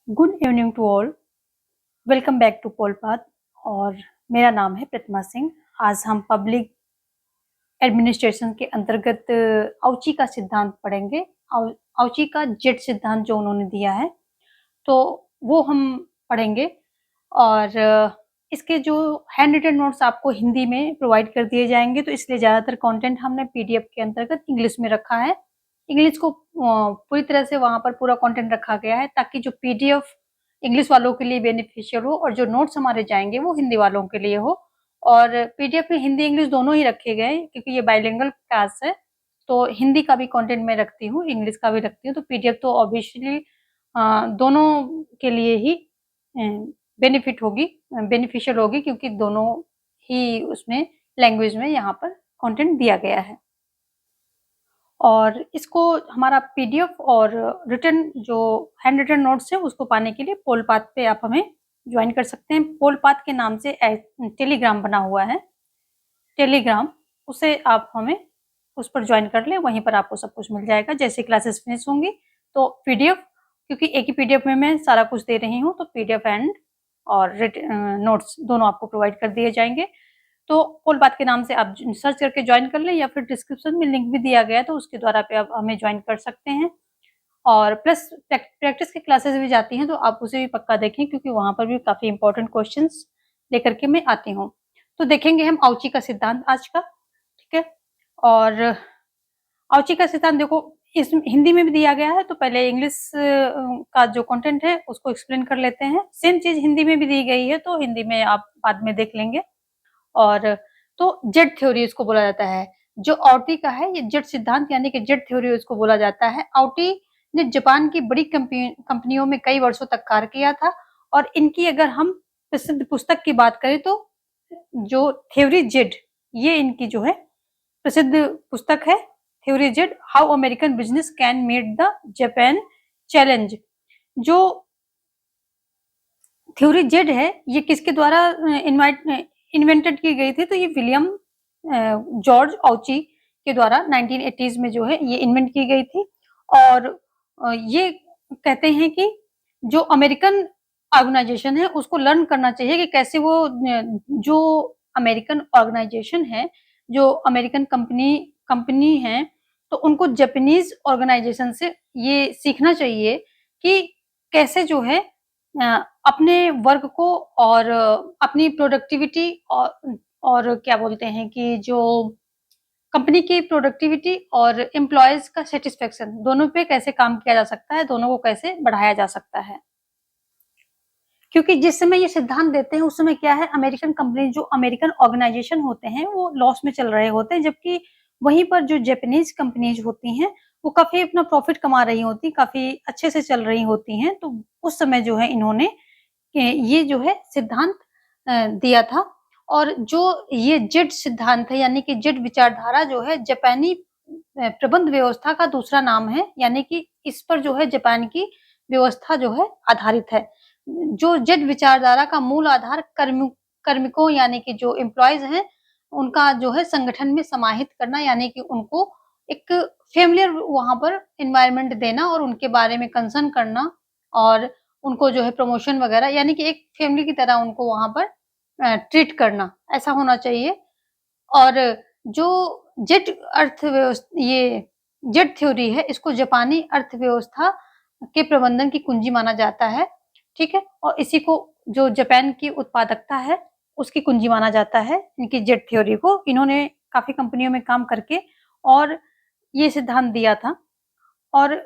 Good evening to all. Welcome back to पोलपाथ। और मेरा नाम है प्रतिमा सिंह। आज हम पब्लिक एडमिनिस्ट्रेशन के अंतर्गत आउची का सिद्धांत पढ़ेंगे। आउची का जेट सिद्धांत जो उन्होंने दिया है तो वो हम पढ़ेंगे। और इसके जो हैंड रिटन नोट्स आपको हिंदी में प्रोवाइड कर दिए जाएंगे, तो इसलिए ज़्यादातर कंटेंट हमने पीडीएफ के अंतर्गत इंग्लिश में रखा है। इंग्लिश को पूरी तरह से वहाँ पर पूरा कंटेंट रखा गया है ताकि जो पीडीएफ इंग्लिश वालों के लिए बेनिफिशियल हो और जो नोट्स हमारे जाएंगे वो हिंदी वालों के लिए हो। और पीडीएफ में हिंदी इंग्लिश दोनों ही रखे गए क्योंकि ये बाइलिंगुअल क्लास है, तो हिंदी का भी कंटेंट मैं रखती हूँ, इंग्लिश का भी रखती हूँ। तो पीडीएफ तो ऑब्वियसली दोनों के लिए ही बेनिफिशियल होगी क्योंकि दोनों ही उसमें लैंग्वेज में यहाँ पर कंटेंट दिया गया है। और इसको हमारा पीडीएफ और रिटन जो हैंड रिटन नोट्स है उसको पाने के लिए पोलपाथ पे आप हमें ज्वाइन कर सकते हैं। पोलपाथ के नाम से टेलीग्राम बना हुआ है, टेलीग्राम, उसे आप हमें उस पर ज्वाइन कर लें, वहीं पर आपको सब कुछ मिल जाएगा। जैसे क्लासेस फिनिश होंगी तो पीडीएफ, क्योंकि एक ही पीडीएफ में मैं सारा कुछ दे रही हूँ, तो पीडीएफ एंड और नोट्स दोनों आपको प्रोवाइड कर दिए जाएंगे। तो पोलपाथ के नाम से आप सर्च करके ज्वाइन कर लें या फिर डिस्क्रिप्शन में लिंक भी दिया गया है तो उसके द्वारा पे आप हमें ज्वाइन कर सकते हैं। और प्लस प्रैक्टिस की क्लासेस भी जाती हैं तो आप उसे भी पक्का देखें क्योंकि वहाँ पर भी काफ़ी इंपॉर्टेंट क्वेश्चंस लेकर के मैं आती हूँ। तो देखेंगे हम आउची का सिद्धांत आज का, ठीक है। और आउची का सिद्धांत देखो इस हिंदी में भी दिया गया है, तो पहले इंग्लिश का जो कंटेंट है उसको एक्सप्लेन कर लेते हैं। सेम चीज हिंदी में भी दी गई है तो हिंदी में आप बाद में देख लेंगे। और तो जेट थ्योरी इसको बोला जाता है। जो आउटी का है ये जेट सिद्धांत यानी कि जेट थ्योरी इसको बोला जाता है। आउटी ने जापान की बड़ी कंपनियों में कई वर्षों तक कार्य किया था। और इनकी अगर हम प्रसिद्ध पुस्तक की बात करें तो जो थ्योरी जेड, ये इनकी जो है प्रसिद्ध पुस्तक है, theory Z how American business can met the Japan challenge. जो थ्योरी जेड है ये किसके द्वारा इन्वेंटेड की गई थी, तो ये विलियम जॉर्ज आउची के द्वारा 1980s में जो है ये इन्वेंट की गई थी। और ये कहते हैं कि जो अमेरिकन ऑर्गेनाइजेशन है उसको लर्न करना चाहिए कि कैसे वो जो अमेरिकन ऑर्गेनाइजेशन है, जो अमेरिकन कंपनी है, तो उनको जापानीज ऑर्गेनाइजेशन से ये सीखना चाहिए कि कैसे जो है अपने वर्क को और अपनी प्रोडक्टिविटी और क्या बोलते हैं कि जो कंपनी की प्रोडक्टिविटी और एम्प्लॉयज का सेटिस्फेक्शन दोनों पे कैसे काम किया जा सकता है, दोनों को कैसे बढ़ाया जा सकता है। क्योंकि जिस समय ये सिद्धांत देते हैं उस समय क्या है, अमेरिकन कंपनी जो अमेरिकन ऑर्गेनाइजेशन होते हैं वो लॉस में चल रहे होते हैं, जबकि वहीं पर जो जापानीज कंपनीज होती हैं वो काफी अपना प्रॉफिट कमा रही होती, काफी अच्छे से चल रही होती हैं। तो उस समय जो है इन्होंने ये जो है सिद्धांत दिया था। और जो ये जेड सिद्धांत है यानी कि जेड विचारधारा जो है जापानी प्रबंध व्यवस्था का दूसरा नाम है, यानी कि इस पर जो है जापान की व्यवस्था जो है आधारित है। जो जेड विचारधारा का मूल आधार कार्मिकों यानी कि जो एम्प्लॉयज हैं उनका जो है संगठन में समाहित करना, यानी कि उनको एक फेमिलियर वहाँ पर एनवायरनमेंट देना और उनके बारे में कंसर्न करना और उनको जो है प्रमोशन वगैरह, यानी कि एक फैमिली की तरह उनको वहाँ पर ट्रीट करना, ऐसा होना चाहिए। और जो ये जेट थ्योरी है इसको जापानी अर्थव्यवस्था के प्रबंधन की कुंजी माना जाता है, ठीक है। और इसी को जो जापान की उत्पादकता है उसकी कुंजी माना जाता है। इनकी जेट थ्योरी को इन्होंने काफी कंपनियों में काम करके और ये सिद्धांत दिया था। और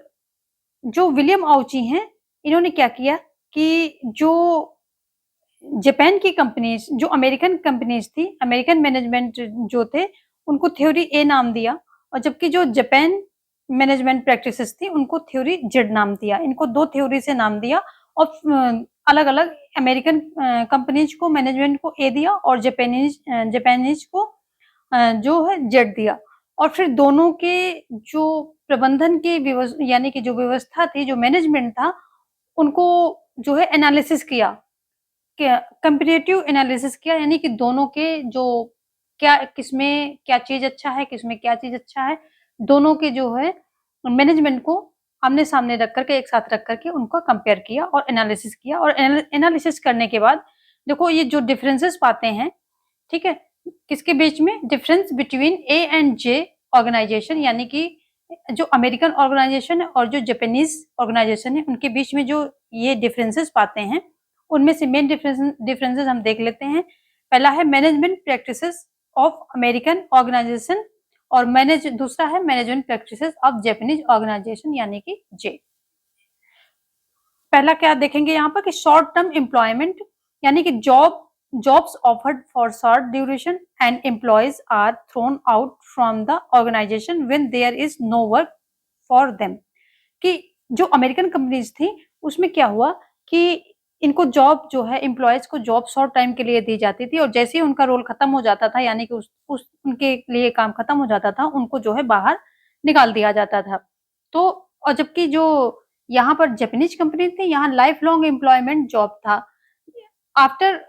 जो विलियम आउची हैं इन्होंने क्या किया कि जो जापान की कंपनीज जो अमेरिकन कंपनीज थी, अमेरिकन मैनेजमेंट जो थे उनको थ्योरी ए नाम दिया, और जबकि जो जापान मैनेजमेंट प्रैक्टिसेस थी उनको थ्योरी जेड नाम दिया। इनको दो थ्योरी से नाम दिया और अलग-अलग अमेरिकन कंपनीज को मैनेजमेंट को ए दिया और जापानीज को जो है जेड दिया। और फिर दोनों के जो प्रबंधन की यानी कि जो व्यवस्था थी, जो मैनेजमेंट था, उनको जो है एनालिसिस किया, कंपैरेटिव एनालिसिस किया, यानी कि दोनों के जो क्या किसमें क्या चीज अच्छा है, किसमें क्या चीज अच्छा है, दोनों के जो है मैनेजमेंट को आमने-सामने रख कर के, एक साथ रख कर के उनको कंपेयर किया और एनालिसिस किया और एनालिसिस करने के बाद देखो ये जो डिफरेंसेस पाते हैं, ठीक है? किसके बीच में? Difference between A and J organisation, यानी कि जो अमेरिकन ऑर्गेनाइजेशन है और जो जापानीज़ ऑर्गेनाइजेशन है, उनके बीच में जो ये डिफरेंसेस पाते हैं, उनमें से मेन डिफरेंसेस हम देख लेते हैं। पहला है management practices of American organisation और दूसरा है management practices of Japanese organisation, यानी कि जे। पहला क्या देखेंगे यहाँ पर कि शॉर्ट टर्म एम्प्लॉयमेंट, यानी कि jobs offered for short duration and employees are thrown out from the organization when there is no work for them। कि जो अमेरिकन कंपनीज थी उसमें क्या हुआ कि इनको जॉब जो है, एम्प्लॉयज को जॉब शॉर्ट टाइम के लिए दी जाती थी और जैसे ही उनका रोल खत्म हो जाता था, यानी कि उस उनके लिए काम खत्म हो जाता था, उनको जो है बाहर निकाल दिया जाता था। तो और जबकि जो यहाँ पर जापानीज कंपनी थी, यहाँ लाइफ लॉन्ग एम्प्लॉयमेंट जॉब था। आफ्टर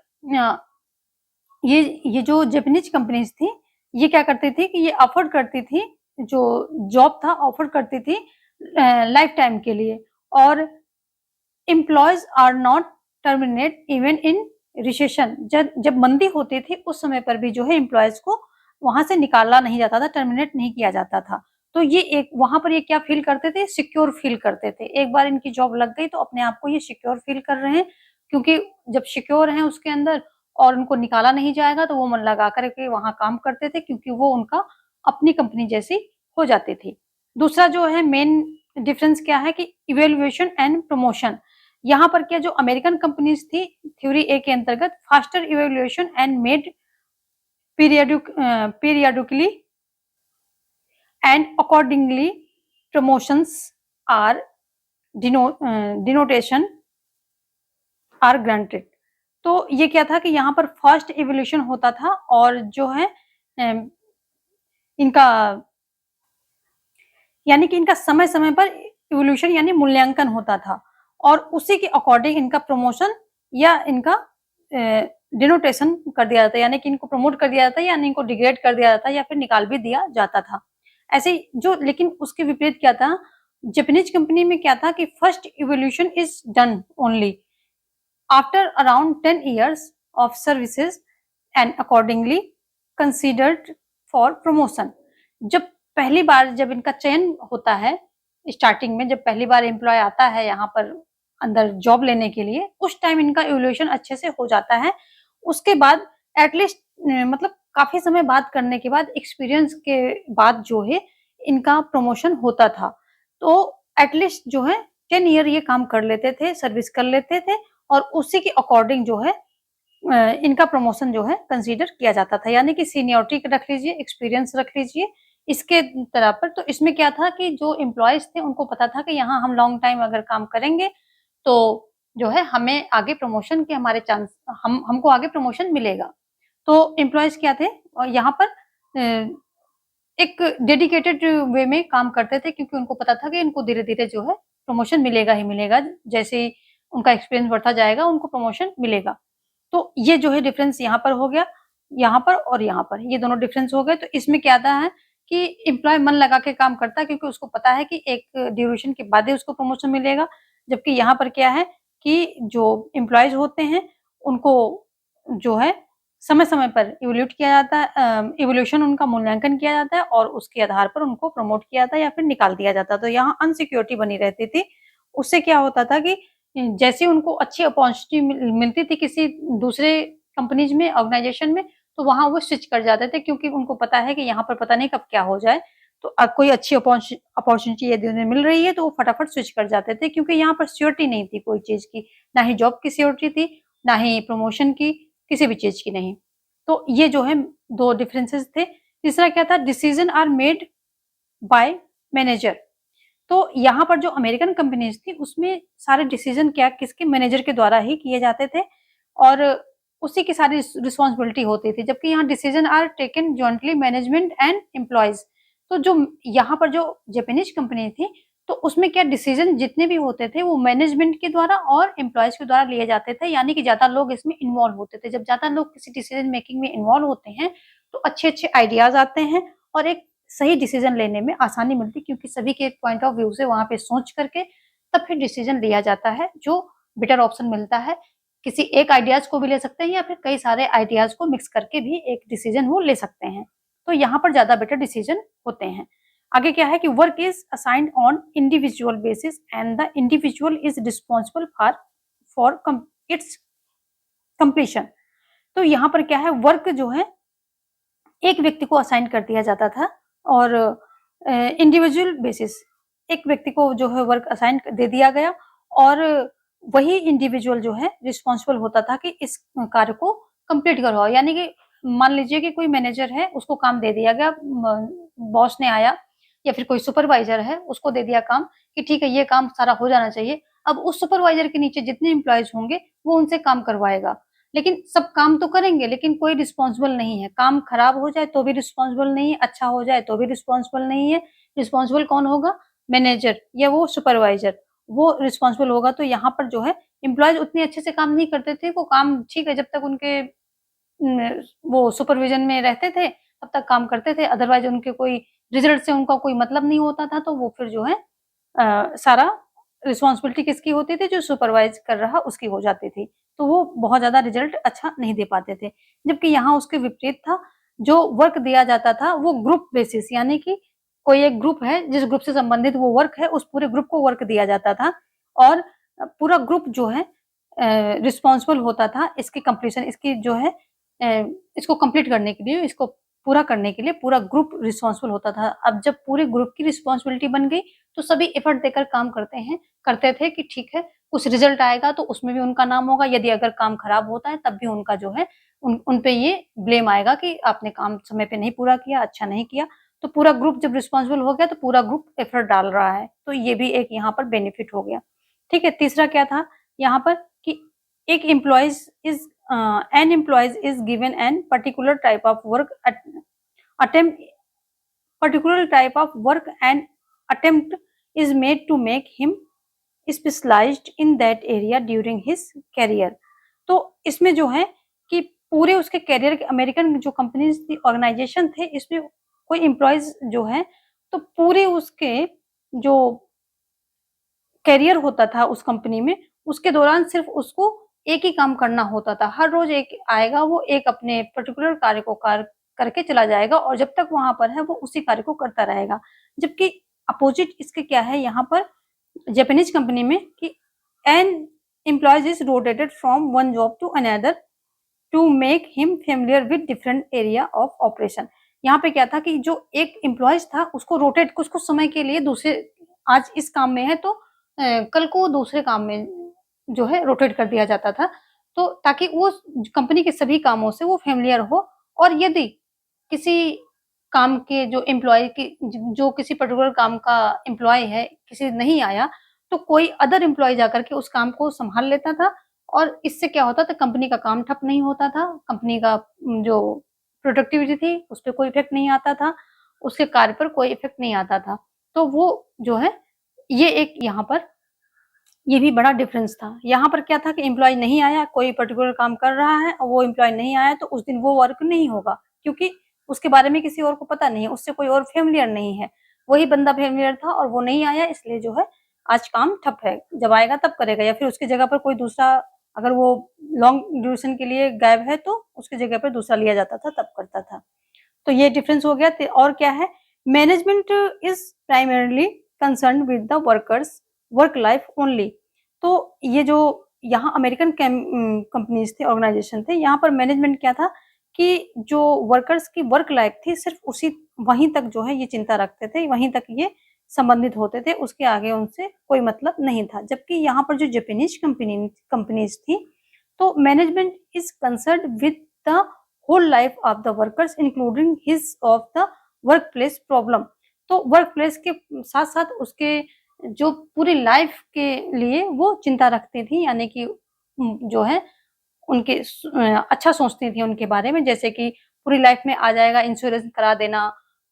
ये जो जापानीज कंपनीज थी, ये क्या करती थी कि ये अफोर्ड करती थी, जो जॉब था ऑफर करती थी लाइफ टाइम के लिए, और employees are not terminate even in recession. जब मंदी होती थी उस समय पर भी जो है एम्प्लॉयज को वहां से निकाला नहीं जाता था, टर्मिनेट नहीं किया जाता था। तो ये एक वहां पर ये क्या फील करते थे? सिक्योर फील करते थे। एक बार इनकी जॉब लग गई तो अपने आप को ये सिक्योर फील कर रहे हैं, क्योंकि जब सिक्योर हैं उसके अंदर और उनको निकाला नहीं जाएगा तो वो मन लगा कर के वहां काम करते थे, क्योंकि वो उनका अपनी कंपनी जैसी हो जाती थी। दूसरा जो है मेन डिफरेंस क्या है कि इवेल्युएशन एंड प्रमोशन। यहाँ पर क्या, जो अमेरिकन कंपनीज थी थ्योरी ए के अंतर्गत faster evaluation and made periodically and accordingly promotions are denotation are granted। तो ये क्या था कि यहाँ पर फास्ट इवोल्यूशन होता था और जो है इनका यानी कि इनका समय-समय पर इवोल्यूशन यानी मूल्यांकन होता था और उसी के अकॉर्डिंग इनका प्रमोशन या इनका डिनोटेशन कर दिया जाता है, यानी कि इनको प्रमोट कर दिया जाता है या इनको डिग्रेड कर दिया जाता है या फिर निकाल भी दिया जाता था। ऐसे ही जो, लेकिन उसके विपरीत क्या था, जापानीज कंपनी में क्या था कि first evolution is done only after around 10 years of services and accordingly considered for promotion। जब पहली बार जब इनका चयन होता है, स्टार्टिंग में जब पहली बार एम्प्लॉय आता है यहाँ पर अंदर जॉब लेने के लिए, उस टाइम इनका इवोल्यूशन अच्छे से हो जाता है। उसके बाद एटलीस्ट मतलब काफी समय बात करने के बाद, एक्सपीरियंस के बाद जो है इनका प्रमोशन होता था। तो एटलीस्ट जो है 10 ईयर ये काम कर लेते थे, सर्विस कर लेते थे और उसी के अकॉर्डिंग जो है इनका प्रमोशन जो है कंसीडर किया जाता था, यानी कि सीनियरिटी रख लीजिए, एक्सपीरियंस रख लीजिए इसके तरह पर। तो इसमें क्या था कि जो एम्प्लॉयज थे उनको पता था कि यहाँ हम लॉन्ग टाइम अगर काम करेंगे तो जो है हमें आगे प्रमोशन के हमारे चांस हमको आगे प्रमोशन मिलेगा। तो एम्प्लॉयज क्या थे और यहाँ पर एक डेडिकेटेड वे में काम करते थे, क्योंकि उनको पता था कि इनको धीरे-धीरे जो है प्रमोशन मिलेगा ही मिलेगा। जैसे ही उनका एक्सपीरियंस बढ़ता जाएगा उनको प्रमोशन मिलेगा। तो ये जो है डिफरेंस यहाँ पर हो गया, यहाँ पर और यहाँ पर ये दोनों डिफरेंस हो गए। तो इसमें क्या था है कि एम्प्लॉय मन लगा के काम करता है, क्योंकि उसको पता है कि एक ड्यूरेशन के बाद ही उसको प्रमोशन मिलेगा। जबकि यहाँ पर क्या है कि जो एम्प्लॉइज होते हैं उनको जो है समय-समय पर इवैल्यूएट किया जाता है, इवैल्यूएशन उनका मूल्यांकन किया जाता है और उसके आधार पर उनको प्रमोट किया जाता है या फिर निकाल दिया जाता है। तो यहाँ अनसिक्योरिटी बनी रहती थी। उससे क्या होता था कि जैसे उनको अच्छी अपॉर्चुनिटी मिलती थी किसी दूसरे कंपनीज में, ऑर्गेनाइजेशन में, तो वहाँ वो स्विच कर जाते थे, क्योंकि उनको पता है कि यहाँ पर पता नहीं कब क्या हो जाए। तो कोई अच्छी अपॉर्चुनिटी यदि उन्हें मिल रही है तो वो फटाफट स्विच कर जाते थे, क्योंकि यहाँ पर सिक्योरिटी नहीं थी कोई चीज़ की, ना ही जॉब की सिक्योरिटी थी, ना ही प्रमोशन की, किसी भी चीज़ की नहीं। तो ये जो है 2 डिफरेंसेस थे। तीसरा क्या था, decision are made by manager. तो यहाँ पर जो अमेरिकन कंपनीज थी उसमें सारे डिसीजन क्या किसके, मैनेजर के द्वारा ही किए जाते थे और उसी की सारी रिस्पॉन्सिबिलिटी होती थी। जबकि यहाँ decision are taken jointly management and employees. तो जो यहाँ पर जो जापानीज कंपनी थी तो उसमें क्या डिसीजन जितने भी होते थे वो मैनेजमेंट के द्वारा और एम्प्लॉयज के द्वारा लिए जाते थे, यानी कि ज्यादा लोग इसमें इन्वॉल्व होते थे। जब ज्यादा लोग किसी डिसीजन मेकिंग में इन्वॉल्व होते हैं तो अच्छे-अच्छे आइडियाज आते हैं और एक सही डिसीजन लेने में आसानी मिलती, क्योंकि सभी के पॉइंट ऑफ व्यू से वहाँ पे सोच करके तब फिर डिसीजन लिया जाता है, जो बेटर ऑप्शन मिलता है। किसी एक आइडियाज़ को भी ले सकते हैं या फिर कई सारे आइडियाज़ को मिक्स करके भी एक डिसीजन वो ले सकते हैं। तो यहाँ पर ज़्यादा बेटर डिसीजन होते हैं। आगे क्या है कि work is assigned on individual basis and the individual is responsible for its completion. तो यहाँ पर क्या है, वर्क जो है एक व्यक्ति को असाइन कर दिया जाता था और इंडिविजुअल बेसिस एक व्यक्ति को जो है वर्क असाइन दे दिया गया और वही इंडिविजुअल जो है रिस्पॉन्सिबल होता था कि इस कार्य को कंप्लीट करवाओ। यानी कि मान लीजिए कि कोई मैनेजर है, उसको काम दे दिया गया, बॉस ने आया या फिर कोई सुपरवाइजर है, उसको दे दिया काम कि ठीक है ये काम सारा हो जाना चाहिए। अब उस सुपरवाइजर के नीचे जितने एम्प्लॉइज होंगे वो उनसे काम करवाएगा, लेकिन सब काम तो करेंगे लेकिन कोई रिस्पॉन्सिबल नहीं है। काम खराब हो जाए तो भी रिस्पॉन्सिबल नहीं है, अच्छा हो जाए तो भी रिस्पॉन्सिबल नहीं है। रिस्पॉन्सिबल कौन होगा? मैनेजर या वो सुपरवाइजर, वो रिस्पॉन्सिबल होगा। तो यहाँ पर जो है एम्प्लॉइज उतने अच्छे से काम नहीं करते थे, वो काम ठीक है जब तक उनके वो सुपरविजन में रहते थे तब तक काम करते थे, अदरवाइज उनके कोई रिजल्ट से उनका कोई मतलब नहीं होता था। तो वो फिर जो है सारा रिस्पॉन्सिबिलिटी किसकी होती थी? जो सुपरवाइज कर रहा उसकी हो जाती थी। तो वो बहुत ज़्यादा रिजल्ट अच्छा नहीं दे पाते थे। जबकि यहाँ उसके विपरीत था, जो वर्क दिया जाता था वो ग्रुप बेसिस, यानी कि कोई एक ग्रुप है, जिस ग्रुप से संबंधित वो वर्क है, उस पूरे ग्रुप को वर्क दिया जाता था और पूरा ग्रुप जो है रिस्पॉन्सिबल होता था इसकी कंप्लीशन, इसकी जो है इसको कंप्लीट करने के लिए, इसको पूरा करने के लिए पूरा ग्रुप रिस्पॉन्सिबल होता था। अब जब पूरे ग्रुप की रिस्पॉन्सिबिलिटी बन गई, तो सभी एफर्ट देकर काम करते थे कि ठीक है, कुछ रिजल्ट आएगा तो उसमें भी उनका नाम होगा। यदि अगर काम खराब होता है तब भी उनका जो है उन पे ये ब्लेम आएगा कि आपने काम समय पे नहीं पूरा किया, अच्छा नहीं किया। तो पूरा ग्रुप जब रिस्पॉन्सिबल हो गया तो पूरा ग्रुप एफर्ट डाल रहा है, तो ये भी एक यहाँ पर बेनिफिट हो गया। ठीक है, तीसरा क्या था यहाँ पर कि एक employees is an employee is given an particular type of work attempt particular type of work and attempt is made to make him specialized in that area during his career। तो इसमें जो है कि पूरे उसके करियर के American जो companies थी, ऑर्गेनाइजेशन थे, इसमें कोई एम्प्लॉइज जो है तो पूरे उसके जो करियर होता था उस कंपनी में, उसके दौरान सिर्फ उसको एक ही काम करना होता था। हर रोज एक आएगा, वो एक अपने पर्टिकुलर कार्य को करके चला जाएगा और जब तक वहाँ पर है वो उसी कार्य को करता रहेगा। जबकि अपोजिट इसके क्या है यहाँ पर जापानीज कंपनी में कि an employees is rotated from one job to another to make him familiar with different area of operation. यहाँ पे क्या था कि जो एक एम्प्लॉइज था उसको रोटेट कुछ-कुछ समय के लिए दूसरे, आज इस काम में है तो कल को दूसरे काम में जो है रोटेट कर दिया जाता था। तो ताकि वो कंपनी के सभी कामों से वो फ़ैमिलियर हो और यदि किसी काम के जो एम्प्लॉयी की जो किसी पर्टिकुलर काम का एम्प्लॉयी है, किसी नहीं आया, तो कोई अदर एम्प्लॉयी जाकर के उस काम को सँभाल लेता था और इससे क्या होता था, कंपनी का काम ठप नहीं होता था, कंपनी का जो प्रोडक्टिविटी थी, उस पे कोई इफ़ेक्ट नहीं आता था, उसके कार्य पर कोई इफ़ेक्ट नहीं आता था। तो वो जो है, ये एक यहाँ पर ये भी बड़ा डिफरेंस था। यहाँ पर क्या था कि एम्प्लॉयी नहीं आया, कोई पर्टिकुलर काम कर रहा है और वो एम्प्लॉयी नहीं आया तो उस दिन वो वर्क नहीं होगा, क्योंकि उसके बारे में किसी और को पता नहीं है, उससे कोई और फ़ैमिलियर नहीं है। वही बंदा फ़ैमिलियर था और वो नहीं आया, इसलिए जो है आज काम ठप है, जब आएगा तब करेगा या फिर उसकी जगह पर कोई दूसरा, अगर वो लॉन्ग ड्यूरेशन के लिए गायब है तो उसकी जगह पर दूसरा लिया जाता था, तब करता था। तो ये डिफरेंस हो गया। और क्या है, management is primarily concern with the workers work life only. तो ये जो यहाँ अमेरिकन कंपनीज थे, ऑर्गेनाइजेशन थे, यहाँ पर मैनेजमेंट क्या था कि जो वर्कर्स की वर्क लाइफ थी सिर्फ उसी वहीं तक जो है ये चिंता रखते थे, वहीं तक ये संबंधित होते थे, उसके आगे उनसे कोई मतलब नहीं था। जबकि यहाँ पर जो जापानीज कंपनीज थी, तो management is concern with the whole life of the workers including his of the work place problem. तो वर्क प्लेस के साथ साथ उसके जो पूरी लाइफ के लिए वो चिंता रखती थी, यानी कि जो है उनके अच्छा सोचती थी उनके बारे में, जैसे कि पूरी लाइफ में आ जाएगा, इंश्योरेंस करा देना,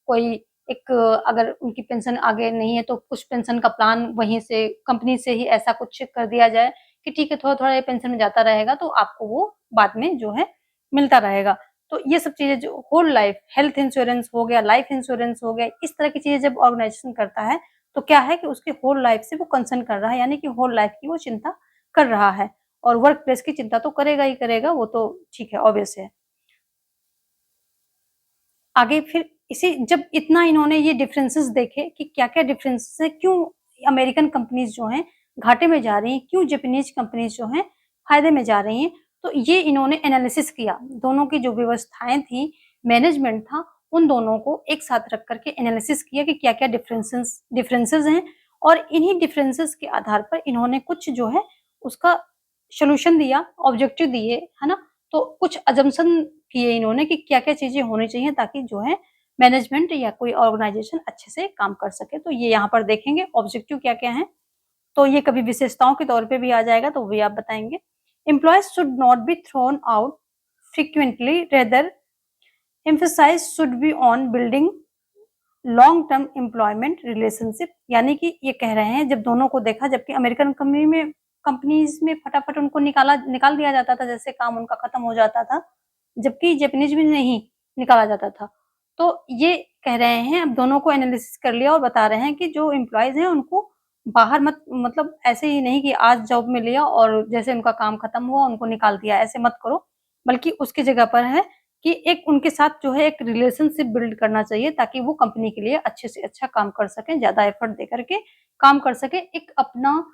कोई एक अगर उनकी पेंशन आगे नहीं है तो कुछ पेंशन का प्लान वहीं से कंपनी से ही ऐसा कुछ कर दिया जाए कि ठीक है थोड़ा-थोड़ा ये पेंशन में जाता रहेगा तो आपको वो बाद में जो है मिलता रहेगा। तो ये सब चीज़ें जो होल लाइफ हेल्थ इंश्योरेंस हो गया, लाइफ इंश्योरेंस हो गया, इस तरह की चीज़ें जब ऑर्गेनाइजेशन करता है, तो क्या है कि उसकी होल लाइफ से वो कंसर्न कर रहा है, यानी कि होल लाइफ की वो चिंता कर रहा है और वर्क प्लेस की चिंता तो करेगा ही करेगा, वो तो ठीक है, ऑब्वियस है। आगे फिर इसी जब इतना इन्होंने ये डिफरेंसेस देखे कि क्या-क्या डिफरेंसेस है, क्यों अमेरिकन कंपनीज़ जो हैं घाटे में जा रही हैं, क्यों जापानीज़ कंपनीज़ जो हैं फ़ायदे में जा रही हैं, तो ये इन्होंने एनालिसिस किया। दोनों की जो व्यवस्थाएँ थी, मैनेजमेंट था, उन दोनों को एक साथ रख कर के एनालिसिस किया कि क्या-क्या डिफरेंसेस हैं और इन्हीं डिफरेंसेस के आधार पर इन्होंने कुछ जो है उसका सॉल्यूशन दिया, ऑब्जेक्टिव दिए, है ना? तो कुछ असम्पशन किए इन्होंने कि क्या-क्या चीज़ें होनी चाहिए ताकि जो है मैनेजमेंट या कोई ऑर्गनाइज़ेशन अच्छे से काम कर सके। तो ये यहाँ पर देखेंगे ऑब्जेक्टिव क्या-क्या हैं। तो ये कभी विशेषताओं के तौर पे भी आ जाएगा तो वो भी आप बताएँगे। Employees should not be thrown out frequently rather emphasise should be on building long term employment relationship, यानी कि ये कह रहे हैं जब दोनों को देखा, जबकि अमेरिकन कंपनीज़ में फटाफट उनको निकाल दिया जाता था, जैसे काम उनका खत्म हो जाता था, जबकि जापानीज़ में नहीं निकाला जाता था। तो ये कह रहे हैं अब दोनों को एनालिसिस कर लिया और बता रहे हैं कि जो एम्प्लॉइज़ हैं उनको बाहर मत, मतलब ऐसे ही नहीं कि आज जॉब में लिया और जैसे उनका काम खत्म हुआ उनको निकाल दिया, ऐसे मत करो। बल्कि उसकी जगह पर है कि एक उनके साथ जो है एक रिलेशनशिप बिल्ड करना चाहिए ताकि वो कंपनी के लिए अच्छे से अच्छा काम कर सकें, ज़्यादा एफर्ट दे कर के काम कर सकें। एक अपना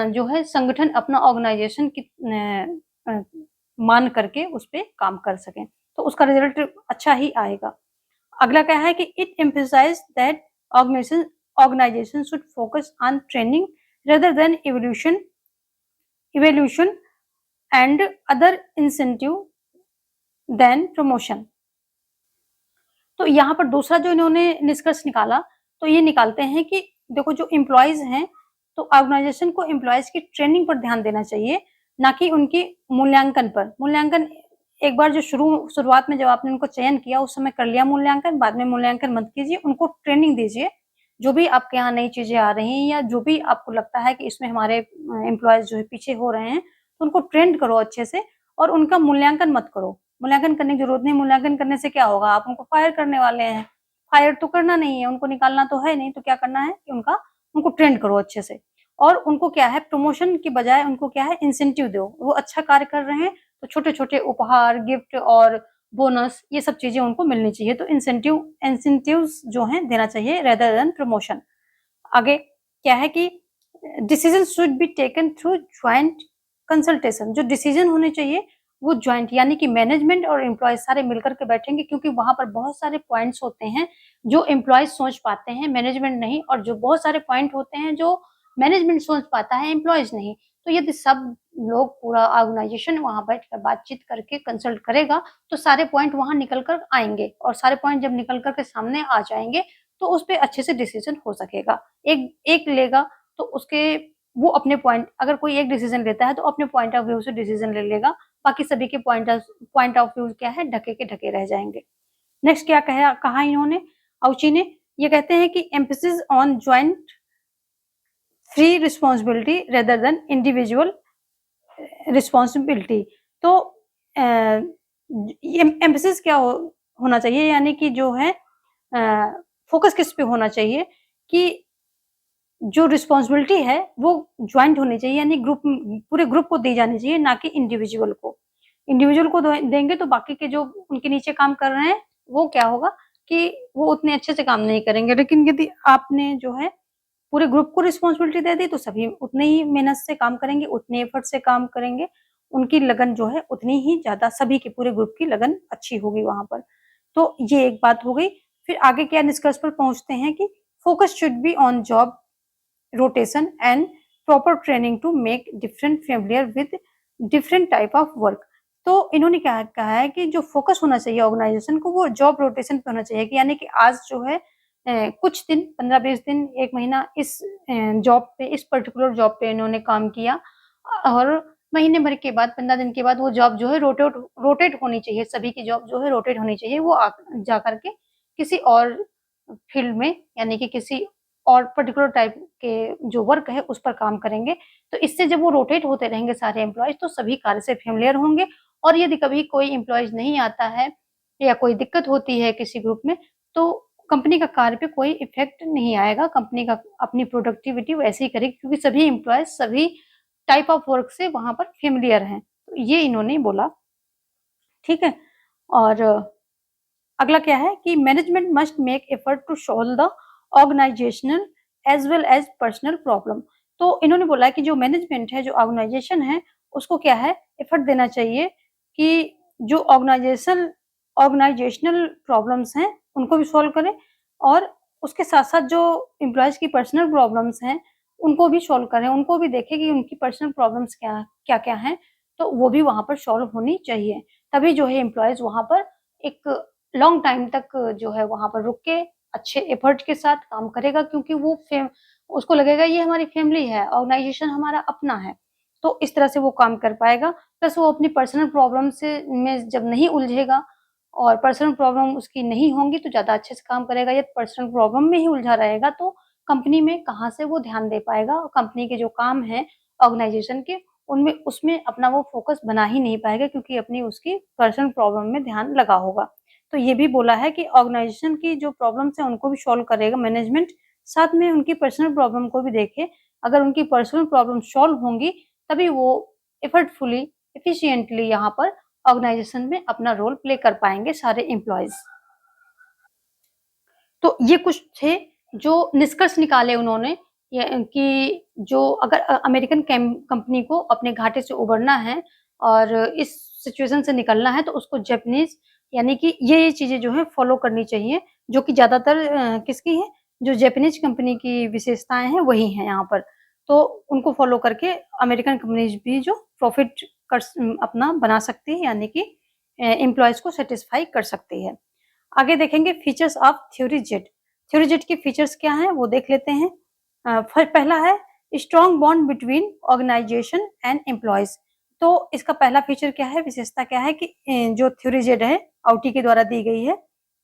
जो है संगठन, अपना ऑर्गनाइज़ेशन की अ, मान करके उस पे काम कर सकें, तो उसका रिज़ल्ट अच्छा ही आएगा। अगला क्या है कि it emphasise that organisation should focus on training rather than evolution and other incentive than promotion. तो यहाँ पर दूसरा जो इन्होंने निष्कर्ष निकाला, तो ये निकालते हैं कि देखो जो एम्प्लॉइज़ हैं, तो ऑर्गनाइज़ेशन को एम्प्लॉइज़ की ट्रेनिंग पर ध्यान देना चाहिए, ना कि उनके मूल्यांकन पर। मूल्यांकन एक बार जो शुरुआत में जब आपने उनको चयन किया, उस समय कर लिया मूल्यांकन, बाद में मूल्यांकन मत कीजिए, उनको ट्रेनिंग दीजिए। जो भी आपके यहाँ नई चीज़ें आ रही हैं या जो भी आपको लगता है कि इसमें हमारे एम्प्लॉइज़ जो है पीछे हो रहे हैं, तो उनको ट्रेंड करो अच्छे से और उनका मूल्यांकन मत करो। मूल्यांकन करने की ज़रूरत नहीं, मूल्यांकन करने से क्या होगा? आप उनको फायर करने वाले हैं। फायर तो करना नहीं है, उनको निकालना तो है नहीं, तो क्या करना है कि उनको ट्रेंड करो अच्छे से और उनको क्या है प्रमोशन की बजाय उनको क्या है इंसेंटिव दो। वो अच्छा कार्य कर रहे हैं, तो छोटे-छोटे उपहार, गिफ्ट और बोनस ये सब चीज़ें उनको मिलनी चाहिए। तो इंसेंटिव्स जो हैं देना चाहिए रेदर देन प्रमोशन। आगे क्या है कि decision should be taken through joint consultation. जो डिसीजन होने चाहिए वो जॉइंट, यानी कि मैनेजमेंट और एम्प्लॉइज सारे मिलकर के बैठेंगे, क्योंकि वहां पर बहुत सारे पॉइंट्स होते हैं जो एम्प्लॉइज सोच पाते हैं, मैनेजमेंट नहीं, और जो बहुत सारे पॉइंट होते हैं जो मैनेजमेंट सोच पाता है, एम्प्लॉइज नहीं। तो यदि सब लोग पूरा ऑर्गेनाइजेशन वहां बैठकर बातचीत करके कंसल्ट करेगा तो सारे पॉइंट वहां निकल कर आएंगे और सारे पॉइंट जब निकल कर के सामने आ जाएंगे तो उस पे अच्छे से डिसीजन हो सकेगा। एक एक लेगा तो उसके वो अपने पॉइंट, अगर कोई एक डिसीजन लेता है तो अपने पॉइंट ऑफ व्यू से डिसीजन ले लेगा, बाकी सभी के पॉइंट ऑफ व्यू क्या है ढके के ढके रह जाएंगे। नेक्स्ट क्या कहा इन्होंने, आउची ने, ये कहते हैं कि emphasis on joint free responsibility rather than individual responsibility. तो एम्फेसिस क्या होना चाहिए, यानी कि जो है फोकस किस पे होना चाहिए कि जो रिस्पॉन्सिबिलिटी है वो जॉइंट होनी चाहिए, यानी पूरे ग्रुप को दी जानी चाहिए, ना कि इंडिविजुअल को। इंडिविजुअल को देंगे तो बाकी के जो उनके नीचे काम कर रहे हैं वो क्या होगा कि वो उतने अच्छे से काम नहीं करेंगे। लेकिन यदि आपने जो है पूरे ग्रुप को रिस्पॉन्सिबिलिटी दे दी तो सभी उतने ही मेहनत से काम करेंगे, उतने एफर्ट से काम करेंगे, उनकी लगन जो है उतनी ही ज़्यादा, सभी की पूरे ग्रुप की लगन अच्छी होगी वहाँ पर। तो ये एक बात हो गई। फिर आगे क्या निष्कर्ष पर पहुँचते हैं कि focus should be on job rotation and proper training to make different familiar with different type of work. तो इन्होंने क्या कहा है कि जो फोकस होना चाहिए ऑर्गेनाइजेशन को वो जॉब रोटेशन पे होना चाहिए, कि यानी कि आज जो है कुछ दिन 15-20 दिन 1 महीना इस जॉब पे, इस पर्टिकुलर जॉब पे इन्होंने काम किया और महीने भर के बाद 15 दिन के बाद वो जॉब जो है रोटेट होनी चाहिए, सभी की जॉब जो है रोटेट होनी चाहिए, वो जा करके किसी और फील्ड में, यानी कि किसी और पर्टिकुलर टाइप के जो वर्क है उस पर काम करेंगे। तो इससे जब वो रोटेट होते रहेंगे सारे एम्प्लॉइज़ तो सभी कार्य से फ़ैमिलियर होंगे और यदि कभी कोई एम्प्लॉइज़ नहीं आता है या कोई दिक्कत होती है किसी ग्रुप में, तो कंपनी का कार्य पे कोई इफ़ेक्ट नहीं आएगा। कंपनी का अपनी प्रोडक्टिविटी वैसे ही करेगी क्योंकि सभी एम्प्लॉइज़ सभी टाइप ऑफ वर्क से वहाँ पर फ़ैमिलियर हैं। तो ये इन्होंने बोला, ठीक है? और अगला क्या है कि management must make effort to solve the organisational as well as personal problem. तो इन्होंने बोला है कि जो मैनेजमेंट है, जो ऑर्गेनाइजेशन है, उसको क्या है एफर्ट देना चाहिए कि जो ऑर्गेनाइजेशनल प्रॉब्लम्स हैं, उनको भी सॉल्व करें और उसके साथ-साथ जो एम्प्लॉइज़ की पर्सनल प्रॉब्लम्स हैं, उनको भी सॉल्व करें। उनको भी देखें कि उनकी पर्सनल प्रॉब्लम्स क्या-क्या हैं, तो वो भी वहाँ पर सॉल्व होनी चाहिए। तभी जो है एम्प्लॉइज़ वहाँ पर एक लॉन्ग टाइम तक जो है वहाँ पर रुक के अच्छे एफर्ट के साथ काम करेगा क्योंकि वो फेम उसको लगेगा ये हमारी फैमिली है, ऑर्गेनाइज़ेशन हमारा अपना है। तो इस तरह से वो काम कर पाएगा। प्लस वो अपनी पर्सनल प्रॉब्लम से में जब नहीं उलझेगा और पर्सनल प्रॉब्लम उसकी नहीं होंगी तो ज़्यादा अच्छे से काम करेगा। यदि पर्सनल प्रॉब्लम में ही उलझा रहेगा तो कंपनी में कहाँ से वो ध्यान दे पाएगा और कंपनी के जो काम हैं ऑर्गेनाइज़ेशन के उनमें उसमें अपना वो फ़ोकस बना ही नहीं पाएगा क्योंकि अपनी उसकी पर्सनल प्रॉब्लम में ध्यान लगा होगा। तो ये भी बोला है कि ऑर्गेनाइज़ेशन की जो प्रॉब्लम्स हैं उनको भी सॉल्व करेगा मैनेजमेंट, साथ में उनकी पर्सनल प्रॉब्लम को भी देखे। अगर उनकी पर्सनल प्रॉब्लम सॉल्व होंगी तभी वो एफर्टफुली, एफिशिएंटली यहाँ पर ऑर्गेनाइज़ेशन में अपना रोल प्ले कर पाएँगे सारे एम्प्लॉइज़। तो ये कुछ थे जो निष्कर्ष निकाले उन्होंने ये कि जो अगर अमेरिकन कंपनी को अपने घाटे से उभरना है और इस सिचुएशन से निकलना है तो उसको जापानीज़ यानी कि ये चीज़ें जो हैं फॉलो करनी चाहिए, जो कि ज़्यादातर किसकी है? जो जापानीज़ कंपनी की विशेषताएँ हैं वही हैं यहाँ पर। तो उनको फॉलो करके अमेरिकन कंपनीज़ भी जो प्रॉफ़िट अपना बना सकती है यानी कि एम्प्लॉइज़ को सैटिस्फाई कर सकती है। आगे देखेंगे features of theory Z. Theory Z के फीचर्स क्या हैं वो देख लेते हैं। पहला है strong bond between organisation and employees. तो इसका पहला फीचर क्या है, विशेषता क्या है कि जो थ्योरी जेट है आउटी के द्वारा दी गई है,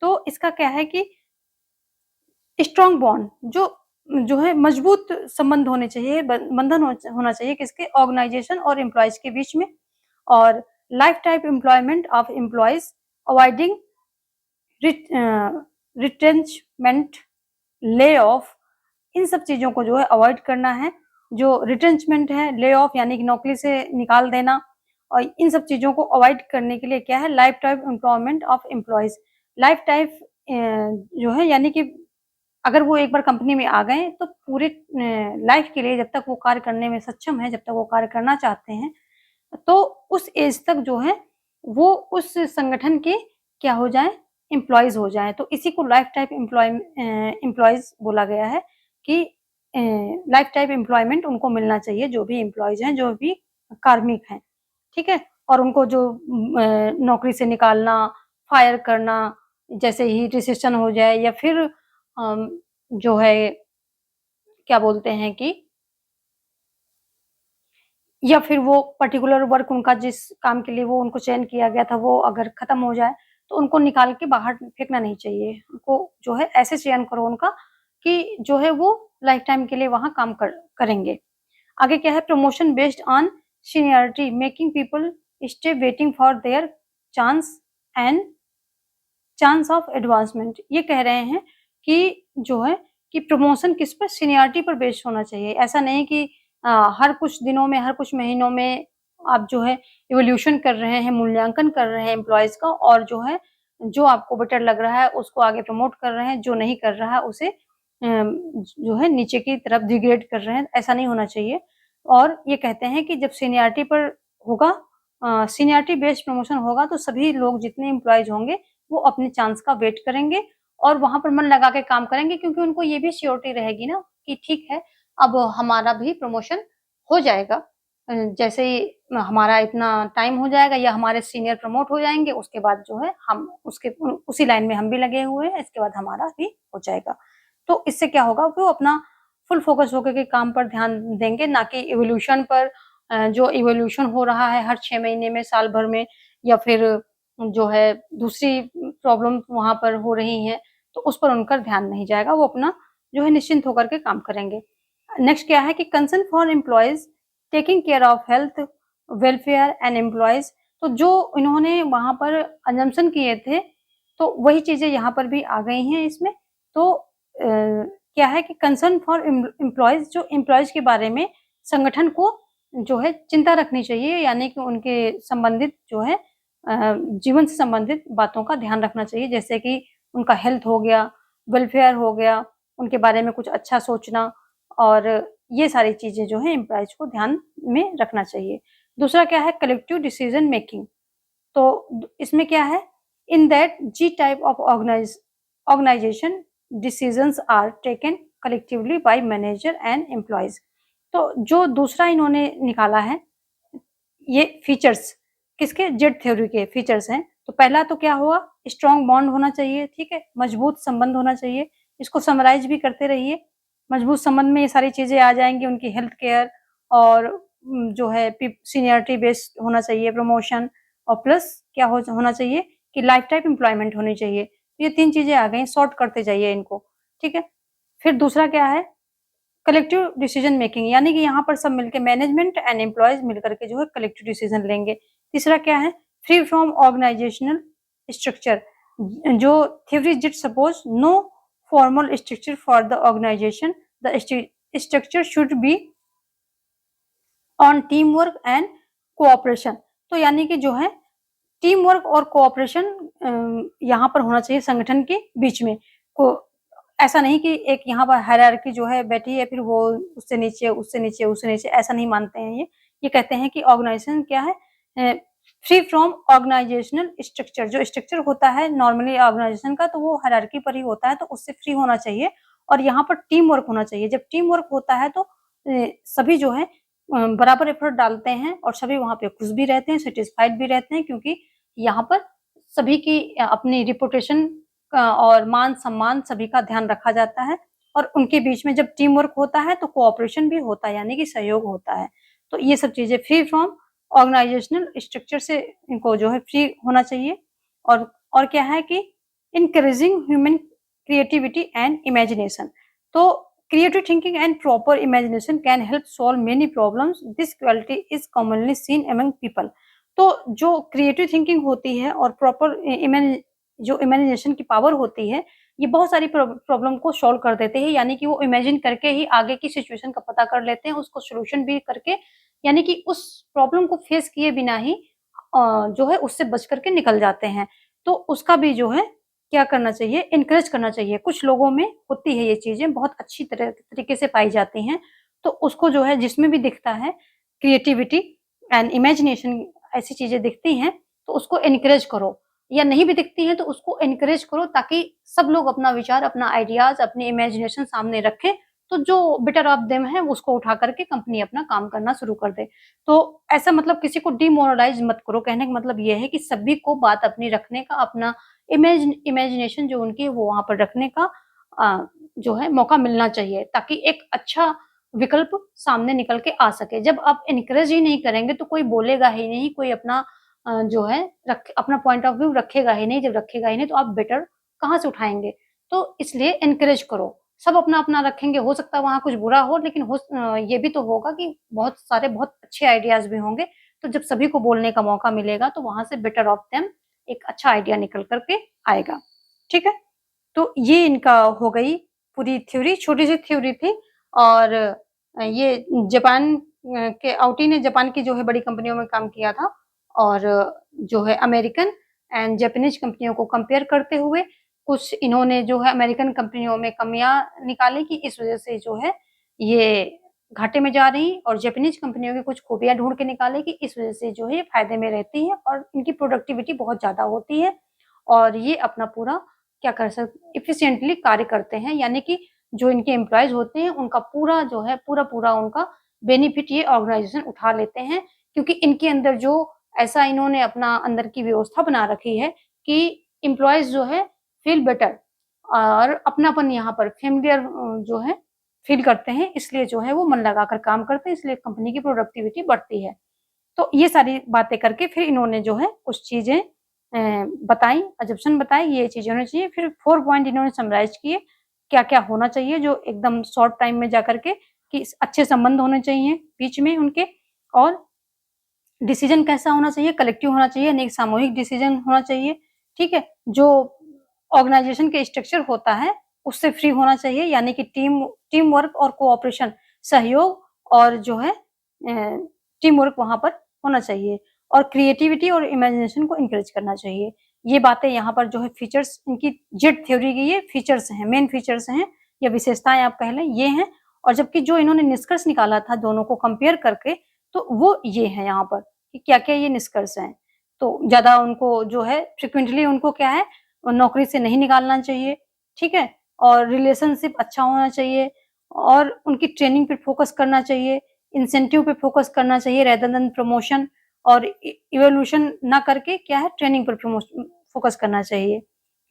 तो इसका क्या है कि स्ट्रॉन्ग बॉन्ड जो जो है मजबूत संबंध होने चाहिए, बंधन होना चाहिए किसके, ऑर्गेनाइजेशन और एम्प्लॉइज के बीच में। और life time employment of employees avoiding retrenchment, lay off, इन सब चीज़ों को जो है अवॉइड करना है। जो रिटेंचमेंट है, ले ऑफ यानी कि नौकरी से निकाल देना और इन सब चीज़ों को अवॉइड करने के लिए क्या है life time employment of employees. Life time जो है यानी कि अगर वो एक बार कंपनी में आ गए तो पूरे लाइफ के लिए जब तक वो कार्य करने में सक्षम है, जब तक वो कार्य करना चाहते हैं, तो उस एज तक जो है वो उस संगठन के क्या हो जाएँ, एम्प्लॉइज़ हो जाएँ। तो इसी को लाइफ टाइम एम्प्लॉइज़ बोला गया है कि लाइफ टाइम एम्प्लॉयमेंट उनको मिलना चाहिए जो भी एम्प्लॉइज़ हैं, जो भी कार्मिक हैं, ठीक है? और उनको जो नौकरी से निकालना, फायर करना, जैसे ही रिसेशन हो जाए या फिर जो है क्या बोलते हैं कि या फिर वो पर्टिकुलर वर्क उनका जिस काम के लिए वो उनको चयन किया गया था, वो अगर खत्म हो जाए, तो उनको निकाल के बाहर फेंकना नहीं चाहिए। उनको जो है ऐसे चयन करो उनका कि जो है वो लाइफ टाइम के लिए वहाँ काम करेंगे। आगे क्या है promotion based on seniority making people stay waiting for their chance and chance of advancement. ये कह रहे हैं कि जो है कि प्रमोशन किस पर, सीनियरिटी पर बेस्ड होना चाहिए। ऐसा नहीं कि हर कुछ दिनों में, हर कुछ महीनों में आप जो है इवोल्यूशन कर रहे हैं, मूल्यांकन कर रहे हैं एम्प्लॉइज़ का और जो है, जो आपको बेटर लग रहा है उसको आगे प्रमोट कर रहे हैं, जो नहीं कर रहा है उसे जो है नीचे की तरफ डिग्रेड कर रहे हैं, ऐसा नहीं होना चाहिए। और ये कहते हैं कि जब सीनियरिटी पर होगा सीनियरिटी बेस्ड प्रमोशन होगा तो सभी लोग जितने एम्प्लॉइज़ होंगे वो अपने चांस का वेट करेंगे और वहाँ पर मन लगा के काम करेंगे क्योंकि उनको ये भी श्योरिटी रहेगी ना कि ठीक है, अब हमारा भी प्रमोशन हो जाएगा। जैसे ही हमारा इतना टाइम हो जाएगा या हमारे सीनियर प्रमोट हो जाएँगे, उसके बाद जो है हम उसी लाइन में हम भी लगे हुए हैं, इसके बाद हमारा भी हो जाएगा। तो इससे क्या होगा वो अपना फुल फ़ोकस होकर के काम पर ध्यान देंगे, ना कि इवोल्यूशन पर जो इवोल्यूशन हो रहा है हर 6 महीने में, साल भर में या फिर जो है दूसरी प्रॉब्लम वहाँ पर हो रही हैं, तो उस पर उनका ध्यान नहीं जाएगा, वो अपना जो है निश्चिंत होकर के काम करेंगे। नेक्स्ट क्या है कि concern for employees taking care of health, welfare and employees. तो जो इन्होंने वहाँ पर असम्पशन किए थे तो वही चीज़ें यहाँ पर भी आ गई हैं इसमें। तो क्या है कि कंसर्न फॉर एम्प्लॉइज़, जो एम्प्लॉइज़ के बारे में संगठन को जो है चिंता रखनी चाहिए, यानी कि उनके संबंधित जो है जीवन से संबंधित बातों का ध्यान रखना चाहिए, जैसे कि उनका हेल्थ हो गया, वेलफेयर हो गया, उनके बारे में कुछ अच्छा सोचना, और ये सारी चीज़ें जो हैं एम्प्लॉइज़ को ध्यान में रखना चाहिए। दूसरा क्या है, कलेक्टिव डिसीज़न मेकिंग। तो इसमें क्या है, in that Z type of organisation decisions are taken collectively by manager and employees. तो जो दूसरा इन्होंने निकाला है, ये फीचर्स किसके, जेड थ्योरी के फीचर्स हैं। तो पहला तो क्या हुआ, स्ट्रॉन्ग बॉन्ड होना चाहिए, ठीक है, मजबूत संबंध होना चाहिए। इसको समराइज भी करते रहिए। मजबूत संबंध में ये सारी चीजें आ जाएंगी, उनकी हेल्थ केयर, और जो है सीनियरिटी बेस्ड होना चाहिए, प्रमोशन, और प्लस क्या होना चाहिए कि लाइफ टाइम एम्प्लॉयमेंट होनी चाहिए। ये 3 चीजें आ गई, सॉर्ट करते जाइए इनको, ठीक है। फिर दूसरा क्या है, कलेक्टिव डिसीजन मेकिंग, यानी कि यहाँ पर सब मिलके मैनेजमेंट एंड एम्प्लॉयज मिलकर के जो है कलेक्टिव डिसीजन लेंगे। तीसरा क्या है, फ्री फ्रॉम ऑर्गेनाइजेशनल स्ट्रक्चर, जो थ्योरी जिट suppose no formal structure for the organisation, the structure should be on team work and cooperation. तो यानी कि जो है टीम वर्क और कोऑपरेशन यहाँ पर होना चाहिए संगठन के बीच में। को ऐसा नहीं कि एक यहाँ पर हायरार्की जो है बैठी है, फिर वो उससे नीचे, उससे नीचे, उससे नीचे, ऐसा नहीं मानते हैं ये कहते हैं कि ऑर्गेनाइजेशन क्या है, फ्री फ्रॉम ऑर्गेनाइजेशनल स्ट्रक्चर। जो स्ट्रक्चर होता है नॉर्मली ऑर्गेनाइजेशन का, तो वो हायरार्की पर ही होता है, तो उससे फ्री होना चाहिए, और यहाँ पर टीम वर्क होना चाहिए। जब टीम वर्क होता है तो सभी जो है बराबर एफर्ट डालते हैं, और सभी वहाँ पे खुश भी रहते हैं, सेटिस्फाइड भी रहते हैं, क्योंकि यहाँ पर सभी की अपनी रिपुटेशन और मान सम्मान सभी का ध्यान रखा जाता है, और उनके बीच में जब टीम वर्क होता है तो कोऑपरेशन भी होता है, यानी कि सहयोग होता है। तो ये सब चीजें फ्री फ्रॉम ऑर्गेनाइजेशनल स्ट्रक्चर से इनको जो है फ्री होना चाहिए। और क्या है कि encouraging human creativity and imagination. तो creative thinking and proper imagination can help solve many problems. This quality is commonly seen among people. तो जो क्रिएटिव थिंकिंग होती है और प्रॉपर जो इमेजिनेशन की पावर होती है, ये बहुत सारी प्रॉब्लम को सॉल्व कर देते हैं, यानी कि वो इमेजिन करके ही आगे की सिचुएशन का पता कर लेते हैं, उसको सोल्यूशन भी करके, यानी कि उस प्रॉब्लम को फेस किए बिना ही जो है उससे बच करके निकल जाते हैं। तो उसका भी जो है क्या करना चाहिए, इनकरेज करना चाहिए। कुछ लोगों में होती है ये चीज़ें, बहुत अच्छी तरीके से पाई जाती हैं, तो उसको जो है जिसमें भी दिखता है क्रिएटिविटी एंड इमेजिनेशन, ऐसी चीज़ें दिखती हैं, तो उसको एनकरेज करो, या नहीं भी दिखती हैं तो उसको एनकरेज करो, ताकि सब लोग अपना विचार, अपना आइडियाज़, अपनी इमेजिनेशन सामने रखें, तो जो बेटर ऑफ देम है उसको उठा करके कंपनी अपना काम करना शुरू कर दे। तो ऐसा मतलब किसी को डिमोरलाइज़ मत करो, कहने का मतलब ये है कि सभी को बात अपनी रखने का, अपना इमेजिनेशन जो उनकी है वो वहाँ पर रखने का जो है मौका मिलना चाहिए, ताकि एक अच्छा विकल्प सामने निकल के आ सके। जब आप एनकरेज ही नहीं करेंगे तो कोई बोलेगा ही नहीं, कोई अपना जो है अपना पॉइंट ऑफ व्यू रखेगा ही नहीं। जब रखेगा ही नहीं तो आप बेटर कहाँ से उठाएँगे? तो इसलिए एनकरेज करो। सब अपना-अपना रखेंगे, हो सकता है वहाँ कुछ बुरा हो, लेकिन ये भी तो होगा कि बहुत सारे बहुत अच्छे आइडियाज़ भी होंगे। तो जब सभी को बोलने का मौका मिलेगा तो वहाँ से बेटर ऑफ देम एक अच्छा आइडिया निकल कर के आएगा, ठीक है? तो ये इनका हो गई पूरी थ्योरी, छोटी-सी थ्योरी थी, और ये जापान के आउटी ने जापान की जो है बड़ी कंपनियों में काम किया था, और जो है अमेरिकन एंड जापानीज़ कंपनियों को कंपेयर करते हुए कुछ इन्होंने जो है अमेरिकन कंपनियों में कमियाँ निकाली कि इस वज़ह से जो है ये घाटे में जा रही, और जापानीज़ कंपनियों की कुछ खूबियाँ ढूँढ के निकाले कि इस वज़ह से जो है ये फ़ायदे में रहती है, और इनकी प्रोडक्टिविटी बहुत ज़्यादा होती है, और ये अपना पूरा क्या कर एफिशिएंटली कार्य करते हैं, यानी कि जो इनके एम्प्लॉइज़ होते हैं उनका पूरा जो है पूरा-पूरा उनका बेनिफिट ये ऑर्गनाइज़ेशन उठा लेते हैं, क्योंकि इनके अंदर जो ऐसा इन्होंने अपना अंदर की व्यवस्था बना रखी है कि एम्प्लॉइज़ जो है फील बेटर, और अपनापन यहाँ पर फ़ैमिलियर जो है फ़ील करते हैं, इसलिए जो है वो मन लगाकर काम करते हैं, इसलिए कंपनी की प्रोडक्टिविटी बढ़ती है। तो ये सारी बातें करके फिर इन्होंने जो है कुछ चीज़ें बताई, असम्पशन बताए, ये चीज़ें होनी चाहिए। फिर 4 पॉइंट इन्होंने समराइज़ किए, क्या-क्या होना चाहिए जो एकदम शॉर्ट टाइम में जाकर के, कि अच्छे संबंध होने चाहिए बीच में उनके, और डिसीज़न कैसा होना चाहिए, कलेक्टिव होना चाहिए, यानी एक सामूहिक डिसीज़न होना चाहिए, ठीक है? जो ऑर्गेनाइजेशन के स्ट्रक्चर होता है उससे फ्री होना चाहिए, यानी कि टीम वर्क और कोऑपरेशन, सहयोग और जो है टीम वर्क वहाँ पर होना चाहिए, और क्रिएटिविटी और इमेजिनेशन को एनकरेज करना चाहिए। ये बातें यहाँ पर जो है फीचर्स इनकी जेड थ्योरी की ये फीचर्स हैं, मेन फीचर्स हैं या विशेषताएँ आप कह लें ये हैं। और जबकि जो इन्होंने निष्कर्ष निकाला था दोनों को कंपेयर करके, तो वो ये है यहाँ पर कि क्या-क्या ये निष्कर्ष हैं। तो ज़्यादा उनको जो है फ्रीक्वेंटली उनको क्या है नौकरी से नहीं निकालना चाहिए, ठीक है? और रिलेशनशिप अच्छा होना चाहिए और उनकी ट्रेनिंग पे फोकस करना चाहिए, इंसेंटिव पे फोकस करना चाहिए रेदर देन प्रमोशन, और इवोल्यूशन ना करके क्या है ट्रेनिंग पर फोकस करना चाहिए।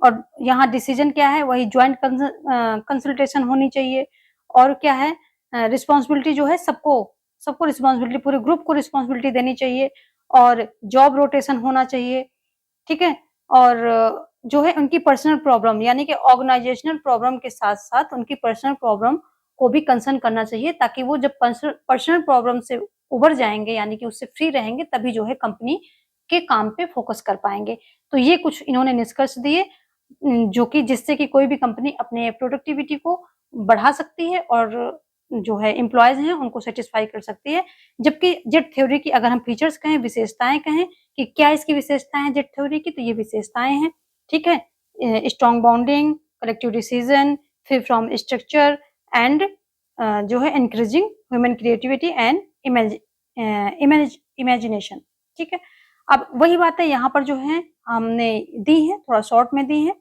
और यहाँ डिसीजन क्या है वही जॉइंट कंसल्टेशन होनी चाहिए, और क्या है रिस्पॉन्सिबिलिटी जो है सबको रिस्पॉन्सिबिलिटी, पूरे ग्रुप को रिस्पॉन्सिबिलिटी देनी चाहिए, और जॉब रोटेशन होना चाहिए, ठीक है? और जो है उनकी पर्सनल प्रॉब्लम यानी कि ऑर्गेनाइजेशनल प्रॉब्लम के साथ-साथ उनकी पर्सनल प्रॉब्लम को भी कंसर्न करना चाहिए, ताकि वो जब पर्सनल प्रॉब्लम से उबर जाएँगे यानी कि उससे फ्री रहेंगे, तभी जो है कंपनी के काम पे फोकस कर पाएँगे। तो ये कुछ इन्होंने निष्कर्ष दिए जो कि जिससे कि कोई भी कंपनी अपने प्रोडक्टिविटी को बढ़ा सकती है और जो है एम्प्लॉइज़ हैं उनको सैटिस्फाई कर सकती है। जबकि जेड थ्योरी की अगर हम फीचर्स कहें, विशेषताएँ कहें कि क्या इसकी विशेषताएँ हैं जेड थ्योरी की, तो ये विशेषताएँ हैं, ठीक है? Strong bonding, collective decision, free from structure and जो है encouraging human creativity and imagination, ठीक है? अब वही बातें यहाँ पर जो है हमने दी हैं, थोड़ा शॉर्ट में दी हैं।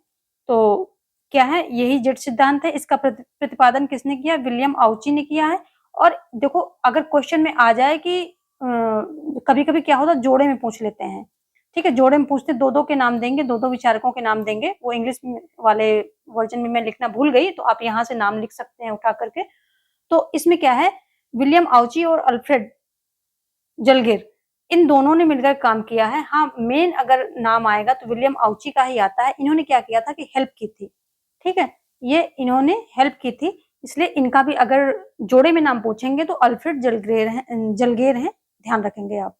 तो क्या है यही जेड सिद्धांत है, इसका प्रतिपादन किसने किया? विलियम आउची ने किया है। और देखो अगर क्वेश्चन में आ जाए कि कभी-कभी क्या होता है जोड़े में पूछ लेते हैं, ठीक है? जोड़े में पूछते 2-2 के नाम देंगे, 2-2 विचारकों के नाम देंगे। वो इंग्लिश में वाले वर्ज़न में मैं लिखना भूल गई, तो आप यहाँ से नाम लिख सकते हैं उठा कर के। तो इसमें क्या है विलियम आउची और अल्फ्रेड जलगिर, इन दोनों ने मिलकर काम किया है। हाँ, मेन अगर नाम आएगा तो विलियम आउची का ही आता है। इन्होंने क्या किया था कि हेल्प की थी, ठीक है? ये इन्होंने हेल्प की थी, इसलिए इनका भी अगर जोड़े में नाम पूछेंगे तो अल्फ्रेड जलगेर हैं, ध्यान रखेंगे आप।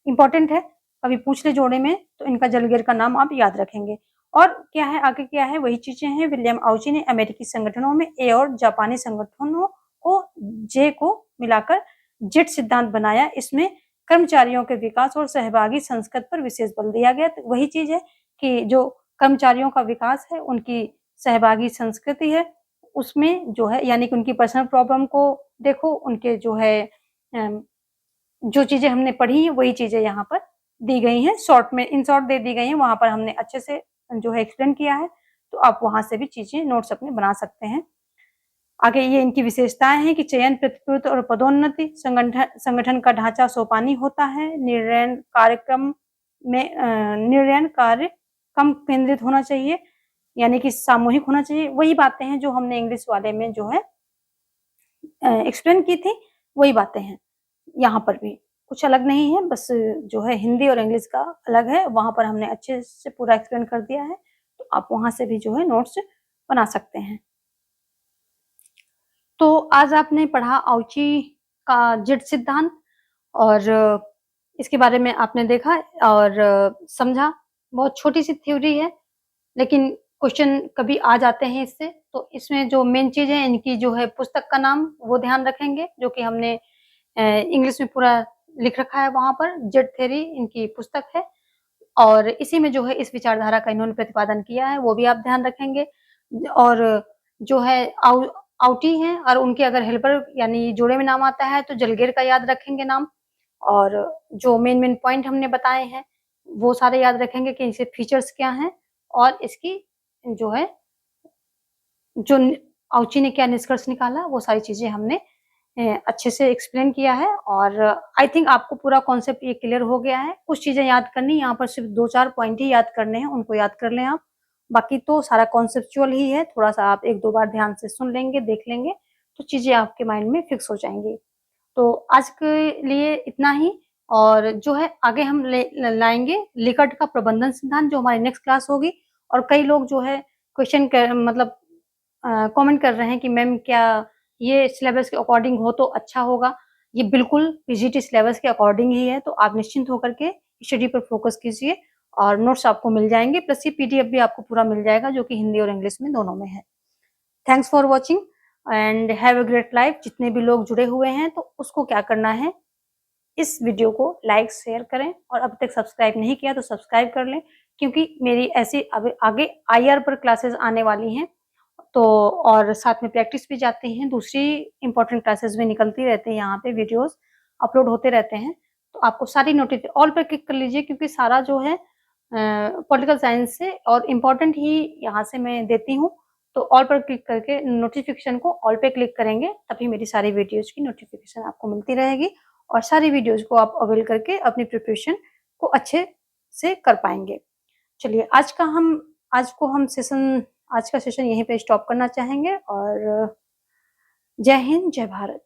इम्पोर्टेंट है, कभी पूछ ले जोड़े में तो इनका जलगेर का नाम आप याद रखेंगे। और क्या है आगे क्या है वही चीज़ें हैं, विलियम आउची ने अमेरिकी संगठनों में ए और जापानी संगठनों को जे को मिलाकर जेड सिद्धांत बनाया। इसमें कर्मचारियों के विकास और सहभागी संस्कृत पर विशेष बल दिया गया। तो वही चीज़ है कि जो कर्मचारियों का विकास है, उनकी सहभागी संस्कृति है, उसमें जो है यानी कि उनकी पर्सनल प्रॉब्लम को देखो, उनके जो है जो चीज़ें हमने पढ़ी हैं, वही चीज़ें यहाँ पर दी गई हैं, शॉर्ट में इन शॉर्ट दे दी गई हैं, वहाँ पर हमने अच्छे से जो है एक्सप्लेन किया है, तो आप वहाँ से भी चीज़ें नोट्स अपने बना सकते हैं। आगे ये इनकी विशेषताएँ हैं कि चयन, प्रतिपुरति और पदोन्नति, संगठन का ढाँचा सोपानी होता है, निर्णयन कार्य कम केंद्रित होना चाहिए, यानी कि सामूहिक होना चाहिए। वही बातें हैं जो हमने इंग्लिश वाले में जो है एक्सप्लेन की थी, वही बातें हैं यहाँ पर भी। कुछ अलग नहीं है, बस जो है हिंदी और इंग्लिश का अलग है, वहाँ पर हमने अच्छे से पूरा एक्सप्लेन कर दिया है, तो आप वहाँ से भी जो है नोट्स बना सकते हैं। तो आज आपने पढ़ा आउची का जेड सिद्धांत और इसके बारे में आपने देखा और समझा। बहुत छोटी-सी थ्योरी है, लेकिन क्वेश्चन कभी आ जाते हैं इससे, तो इसमें जो मेन चीज़ है इनकी जो है पुस्तक का नाम वो ध्यान रखेंगे, जो कि हमने इंग्लिश में पूरा लिख रखा है वहाँ पर, जेड थ्योरी इनकी पुस्तक है और इसी में जो है इस विचारधारा का इन्होंने प्रतिपादन किया है, वो भी आप ध्यान रखेंगे। और जो है आउटी हैं और उनके अगर हेल्पर यानी जोड़े में नाम आता है तो जलगेर का याद रखेंगे नाम, और जो मेन पॉइंट हमने बताए हैं, वो सारे याद रखेंगे कि इसके फीचर्स क्या हैं और इसकी जो है जो आउची ने क्या निष्कर्ष निकाला, वो सारी चीज़ें हमने अच्छे से एक्सप्लेन किया है और आई थिंक आपको पूरा कॉन्सेप्ट ये क्लियर हो गया है। कुछ चीज़ें याद करनी, यहाँ पर सिर्फ 2-4 पॉइंट ही याद करने हैं, उनको याद कर लें आप। बाकी तो सारा कॉन्सेप्चुअल ही है, थोड़ा-सा आप 1-2 बार ध्यान से सुन लेंगे, देख लेंगे, तो चीज़ें आपके माइंड में फिक्स हो जाएँगी। तो आज के लिए इतना ही, और जो है आगे हम लाएँगे लिकर्ट का प्रबंधन सिद्धांत, जो हमारी नेक्स्ट क्लास होगी। और कई लोग जो है क्वेश्चन मतलब कमेंट कर रहे हैं कि मैम क्या ये सिलेबस के अकॉर्डिंग हो तो अच्छा होगा। ये बिल्कुल पीजीटी सिलेबस के अकॉर्डिंग ही है, तो आप निश्चिंत होकर के स्टडी पर फोकस कीजिए और नोट्स आपको मिल जाएंगे, प्लस ये पीडीएफ भी आपको पूरा मिल जाएगा जो कि हिंदी और इंग्लिश में दोनों में है। Thanks for watching and have a great life. जितने भी लोग जुड़े हुए हैं तो उसको क्या करना है, इस वीडियो को लाइक शेयर करें, और अब तक सब्सक्राइब नहीं किया तो सब्सक्राइब कर लें, क्योंकि मेरी ऐसी अब आगे आईआर पर क्लासेस आने वाली हैं, तो और साथ में प्रैक्टिस भी जाती हैं, दूसरी इंपॉर्टेंट क्लासेस भी निकलती रहती हैं, यहाँ पे वीडियोस अपलोड होते रहते हैं। तो आपको सारी नोटिफिकेशन ऑल पर क्लिक कर लीजिए, क्योंकि सारा जो है पॉलिटिकल साइंस से और इम्पोर्टेंट ही यहाँ से मैं देती हूँ। तो ऑल पर क्लिक करके नोटिफिकेशन को ऑल पे क्लिक करेंगे, तभी मेरी सारी वीडियोज की नोटिफिकेशन आपको मिलती रहेगी, और सारी वीडियोज को आप अवेल करके अपनी प्रिपरेशन को अच्छे से कर पाएंगे। चलिए आज का सेशन यहीं पे स्टॉप करना चाहेंगे, और जय हिंद जय भारत।